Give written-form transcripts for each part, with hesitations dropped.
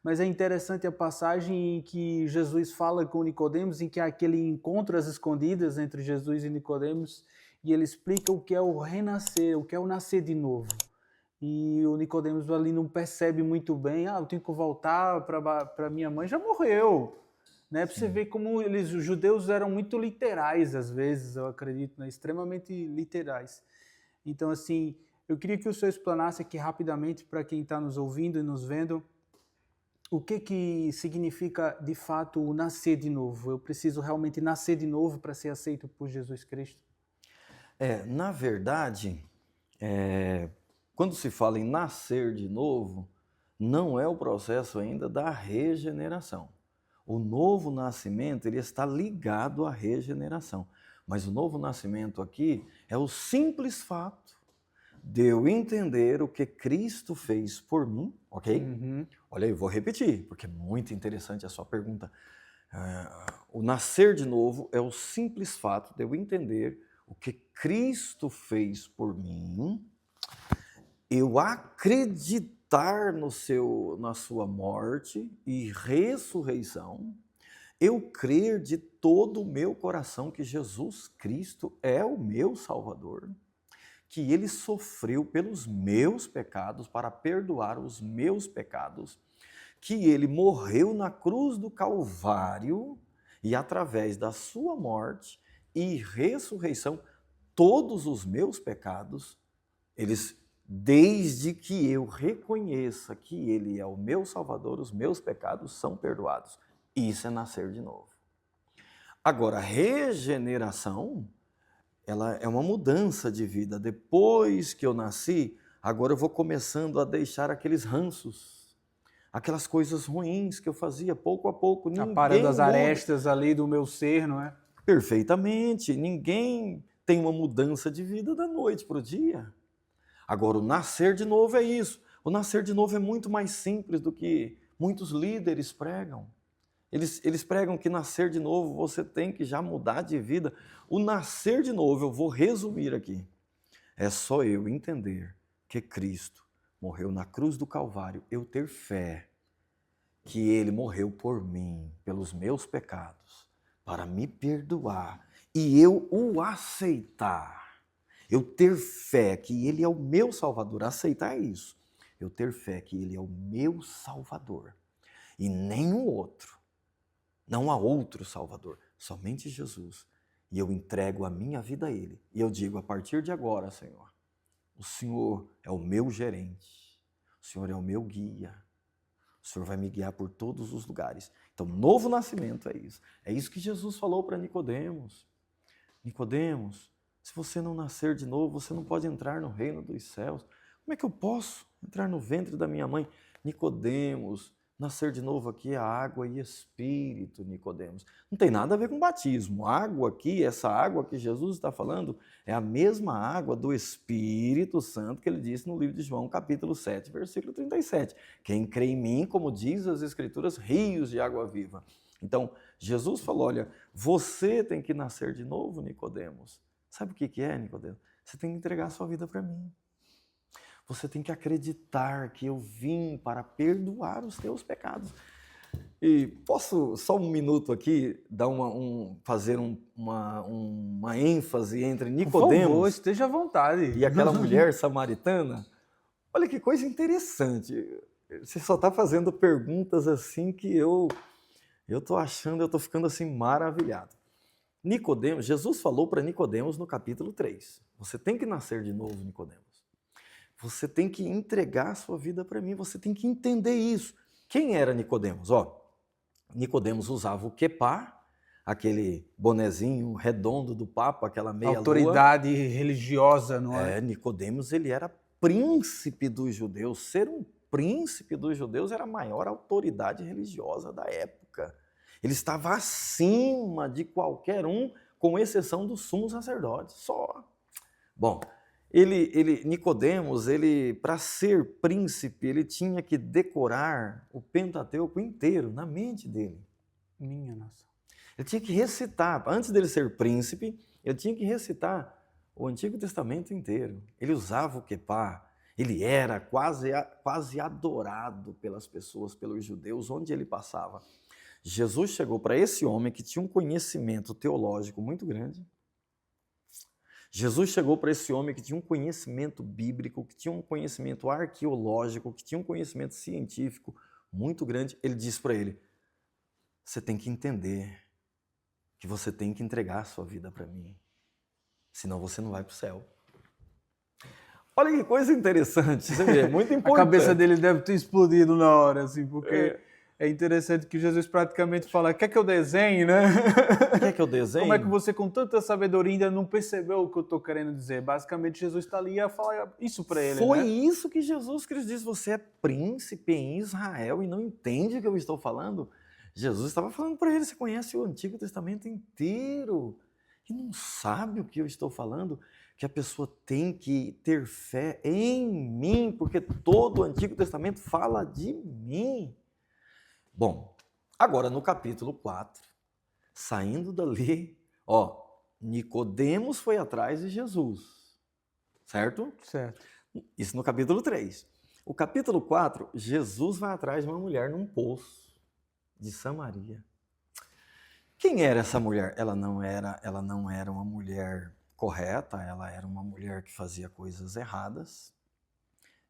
mas é interessante a passagem em que Jesus fala com Nicodemos, em que há aquele encontro às escondidas entre Jesus e Nicodemos, e ele explica o que é o renascer, o que é o nascer de novo. E o Nicodemos ali não percebe muito bem, eu tenho que voltar para minha mãe, já morreu. Né? Para você Sim. ver como os judeus eram muito literais às vezes, eu acredito, né? Extremamente literais. Então, assim, eu queria que o senhor explanasse aqui rapidamente para quem está nos ouvindo e nos vendo, o que significa de fato o nascer de novo? Eu preciso realmente nascer de novo para ser aceito por Jesus Cristo? Na verdade, eh, quando se fala em nascer de novo, não é o processo ainda da regeneração. O novo nascimento, ele está ligado à regeneração. Mas o novo nascimento aqui é o simples fato de eu entender o que Cristo fez por mim, ok? Uhum. Olha aí, eu vou repetir, porque é muito interessante a sua pergunta. O nascer de novo é o simples fato de eu entender o que Cristo fez por mim, eu acreditar na sua morte e ressurreição, eu crer de todo o meu coração que Jesus Cristo é o meu Salvador, que ele sofreu pelos meus pecados para perdoar os meus pecados, que ele morreu na cruz do Calvário e através da sua morte e ressurreição, todos os meus pecados, eles, desde que eu reconheça que ele é o meu Salvador, os meus pecados são perdoados. Isso é nascer de novo. Agora, regeneração, ela é uma mudança de vida. Depois que eu nasci, agora eu vou começando a deixar aqueles ranços, aquelas coisas ruins que eu fazia pouco a pouco. Aparando Ninguém as muda arestas ali do meu ser, não é? perfeitamente, ninguém tem uma mudança de vida da noite para o dia. Agora, o nascer de novo é isso. O nascer de novo é muito mais simples do que muitos líderes pregam. Eles pregam que nascer de novo você tem que já mudar de vida. O nascer de novo, eu vou resumir aqui, é só eu entender que Cristo morreu na cruz do Calvário, eu ter fé que Ele morreu por mim, pelos meus pecados, para me perdoar, e eu o aceitar. Eu ter fé que Ele é o meu Salvador, aceitar isso. Eu ter fé que Ele é o meu Salvador e nenhum outro. Não há outro Salvador, somente Jesus. E eu entrego a minha vida a Ele. E eu digo, a partir de agora, Senhor, o Senhor é o meu gerente, o Senhor é o meu guia, o Senhor vai me guiar por todos os lugares. Então, novo nascimento é isso. É isso que Jesus falou para Nicodemos. Nicodemos, se você não nascer de novo, você não pode entrar no reino dos céus. Como é que eu posso entrar no ventre da minha mãe? Nicodemos, nascer de novo aqui é água e espírito, Nicodemos. Não tem nada a ver com batismo. Água aqui, essa água que Jesus está falando, é a mesma água do Espírito Santo que ele disse no livro de João, capítulo 7, versículo 37. Quem crê em mim, como diz as Escrituras, rios de água viva. Então, Jesus falou, olha, você tem que nascer de novo, Nicodemos. Sabe o que é, Nicodemos? Você tem que entregar a sua vida para mim. Você tem que acreditar que eu vim para perdoar os teus pecados. E posso, só um minuto aqui, dar fazer uma ênfase entre Por favor, Nicodemos esteja à vontade. e aquela mulher samaritana? Olha que coisa interessante. Você só está fazendo perguntas assim que eu estou ficando assim maravilhado. Nicodemos, Jesus falou para Nicodemos no capítulo 3. Você tem que nascer de novo, Nicodemos. Você tem que entregar a sua vida para mim, você tem que entender isso. Quem era Nicodemos? Nicodemos usava o quepá, aquele bonezinho redondo do Papa, aquela meia-lua. Autoridade religiosa, não é? Nicodemos, ele era príncipe dos judeus. Ser um príncipe dos judeus era a maior autoridade religiosa da época. Ele estava acima de qualquer um, com exceção do sumo sacerdote, só. Bom, Nicodemos, para ser príncipe, ele tinha que decorar o Pentateuco inteiro na mente dele. Minha nossa. Ele tinha que recitar, antes dele ser príncipe, ele tinha que recitar o Antigo Testamento inteiro. Ele usava o quepá, Ele era quase adorado pelas pessoas, pelos judeus, onde ele passava. Jesus chegou para esse homem que tinha um conhecimento teológico muito grande. Jesus chegou para esse homem que tinha um conhecimento bíblico, que tinha um conhecimento arqueológico, que tinha um conhecimento científico muito grande. Ele disse para ele: você tem que entender que você tem que entregar a sua vida para mim, senão você não vai para o céu. Olha que coisa interessante, você vê, é muito importante. A cabeça dele deve ter explodido na hora, assim, porque é interessante que Jesus praticamente fala: quer que eu desenhe, né? Quer que eu desenhe? Como é que você, com tanta sabedoria, ainda não percebeu o que eu estou querendo dizer? Basicamente, Jesus está ali a falar isso para ele, Foi né? isso que Jesus Cristo disse: você é príncipe em Israel e não entende o que eu estou falando? Jesus estava falando para ele: você conhece o Antigo Testamento inteiro e não sabe o que eu estou falando? Que a pessoa tem que ter fé em mim, porque todo o Antigo Testamento fala de mim. Bom, agora no capítulo 4, saindo dali, Nicodemos foi atrás de Jesus, certo? Certo. Isso no capítulo 3. O capítulo 4, Jesus vai atrás de uma mulher num poço de Samaria. Quem era essa mulher? Ela não era uma mulher correta, ela era uma mulher que fazia coisas erradas,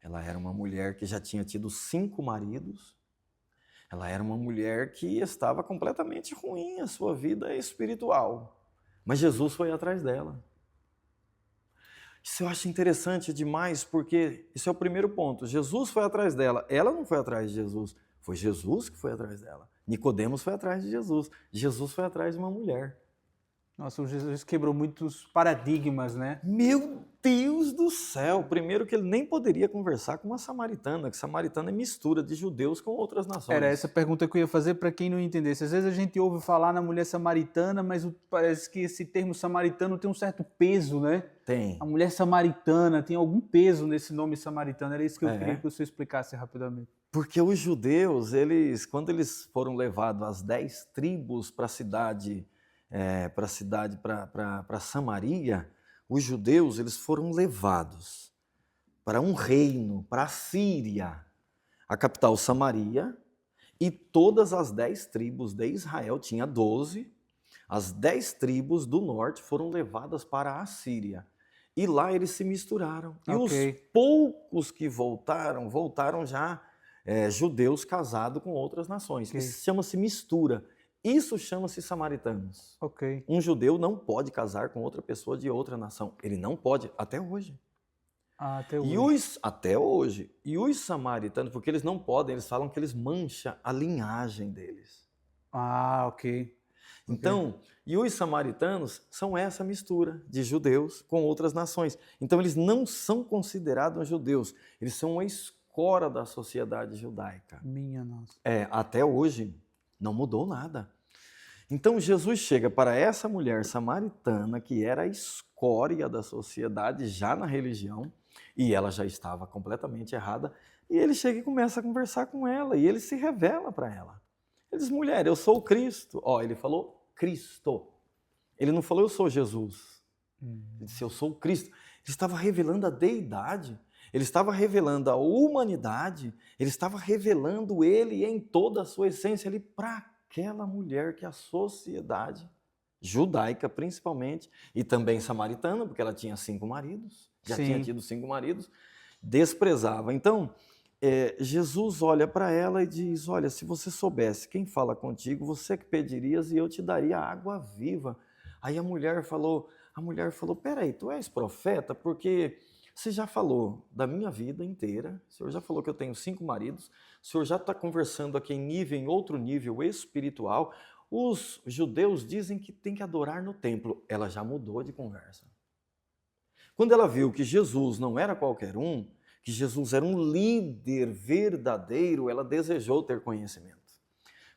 ela era uma mulher que já tinha tido 5 maridos, ela era uma mulher que estava completamente ruim a sua vida espiritual, mas Jesus foi atrás dela. Isso eu acho interessante demais, porque isso é o primeiro ponto. Jesus foi atrás dela, ela não foi atrás de Jesus, foi Jesus que foi atrás dela. Nicodemos foi atrás de Jesus, Jesus foi atrás de uma mulher. Nossa, o Jesus quebrou muitos paradigmas, né? Meu Deus do céu! Primeiro que ele nem poderia conversar com uma samaritana, que samaritana é mistura de judeus com outras nações. Era essa pergunta que eu ia fazer para quem não entendesse. Às vezes a gente ouve falar na mulher samaritana, mas parece que esse termo samaritano tem um certo peso, né? Tem. A mulher samaritana tem algum peso nesse nome samaritano. Era isso que eu queria que você explicasse rapidamente. Porque os judeus, quando eles foram levados as 10 tribos para a cidade, para Samaria, os judeus eles foram levados para um reino, para a Síria, a capital Samaria, e todas as 10 tribos de Israel, tinha 12, as 10 tribos do norte foram levadas para a Síria. E lá eles se misturaram. E os poucos que voltaram já judeus casados com outras nações. Isso chama-se mistura. Isso chama-se samaritanos. Um judeu não pode casar com outra pessoa de outra nação. Ele não pode, até hoje. Até hoje. Até hoje. E os samaritanos, porque eles não podem, eles falam que eles mancham a linhagem deles. Então, e os samaritanos são essa mistura de judeus com outras nações. Então, eles não são considerados judeus, eles são uma escória da sociedade judaica. Minha nossa. Até hoje, não mudou nada. Então, Jesus chega para essa mulher samaritana, que era a escória da sociedade já na religião, e ela já estava completamente errada, e ele chega e começa a conversar com ela, e ele se revela para ela. Ele diz: mulher, eu sou o Cristo. Ele falou Cristo. Ele não falou eu sou Jesus. Ele disse eu sou o Cristo. Ele estava revelando a deidade, ele estava revelando a humanidade, ele estava revelando ele em toda a sua essência ali para aquela mulher que a sociedade judaica, principalmente, e também samaritana, porque ela tinha 5 maridos, já tinha tido 5 maridos, desprezava. Então, Jesus olha para ela e diz: olha, se você soubesse quem fala contigo, você que pedirias e eu te daria água viva. Aí a mulher falou, peraí, tu és profeta? Porque você já falou da minha vida inteira, o senhor já falou que eu tenho 5 maridos, o senhor já está conversando aqui em outro nível espiritual. Os judeus dizem que tem que adorar no templo. Ela já mudou de conversa. Quando ela viu que Jesus não era qualquer um, que Jesus era um líder verdadeiro, ela desejou ter conhecimento.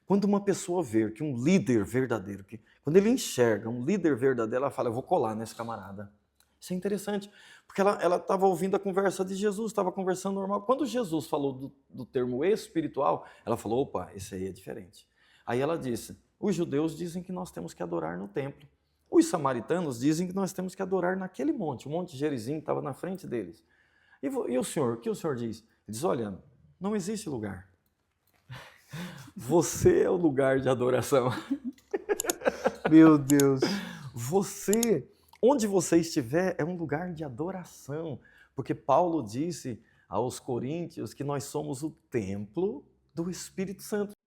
Quando uma pessoa vê que um líder verdadeiro, quando ele enxerga um líder verdadeiro, ela fala: eu vou colar nesse camarada. Isso é interessante, porque ela estava ouvindo a conversa de Jesus, estava conversando normal. Quando Jesus falou do termo espiritual, ela falou: opa, esse aí é diferente. Aí ela disse: os judeus dizem que nós temos que adorar no templo. Os samaritanos dizem que nós temos que adorar naquele monte, o Monte Gerizim estava na frente deles. E o Senhor? O que o Senhor diz? Ele diz, olha, não existe lugar. Você é o lugar de adoração. Meu Deus. Onde você estiver, é um lugar de adoração. Porque Paulo disse aos Coríntios que nós somos o templo do Espírito Santo.